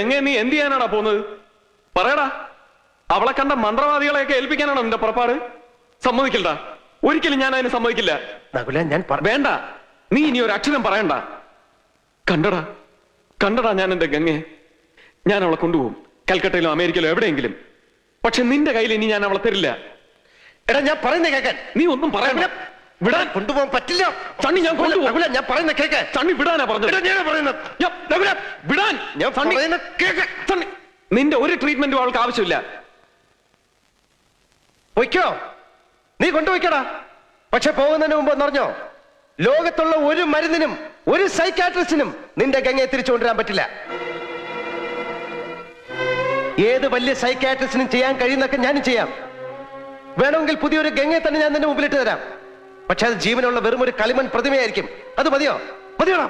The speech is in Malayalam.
എങ്ങനെ നീ എന്ത് ചെയ്യാനാടാ പോകുന്നത്? പറയടാ. അവളെ കണ്ട മന്ത്രവാദികളെയൊക്കെ ഏൽപ്പിക്കാനാണോ നിന്റെ പുറപ്പാട്? സമ്മതിക്കില്ല, ഒരിക്കലും ഞാൻ അതിന് സമ്മതിക്കില്ല. വേണ്ട, നീ ഇനി ഒരു അക്ഷരം പറയണ്ട. കണ്ടടാ ഞാൻ എന്റെ ഗംഗയെ. ഞാൻ അവളെ കൊണ്ടുപോകും, കൽക്കട്ടയിലോ അമേരിക്കയിലോ എവിടെയെങ്കിലും. പക്ഷെ നിന്റെ കയ്യിൽ ഇനി ഞാൻ അവളെ തരില്ല. എടാ, ഞാൻ പറയുന്ന കേൾക്കാൻ. നീ ഒന്നും പറയണ്ട. വിടാൻ കൊണ്ടുപോകാൻ പറ്റില്ല. ചണ്ണി, ഞാൻ കൊണ്ടുപോകും. ഞാൻ പറയുന്ന കേൾക്കാൻ. ചണ്ണി വിടാനാ പറഞ്ഞത്. വിടാൻ. നിന്റെ ഒരു ട്രീറ്റ്മെന്റും അവൾക്ക് ആവശ്യമില്ല. പൊയ്ക്കോ, നീ കൊണ്ടുപോയിക്കടാ. പക്ഷെ പോകുന്നതിന് മുമ്പ് എന്നറിഞ്ഞോ, ലോകത്തുള്ള ഒരു മരുന്നിനും ഒരു സൈക്കാട്രിസ്റ്റിനും നിന്റെ ഗംഗയെ തിരിച്ചു കൊണ്ടുവരാൻ പറ്റില്ല. ഏത് വലിയ സൈക്കാട്രിസ്റ്റിനും ചെയ്യാൻ കഴിയുന്നൊക്കെ ഞാനും ചെയ്യാം. വേണമെങ്കിൽ പുതിയൊരു ഗംഗയെ തന്നെ ഞാൻ നിന്റെ മുമ്പിലിട്ട് തരാം. പക്ഷെ അത് ജീവനുള്ള വെറും ഒരു കളിമൺ പ്രതിമയായിരിക്കും. അത് മതിയോടാ?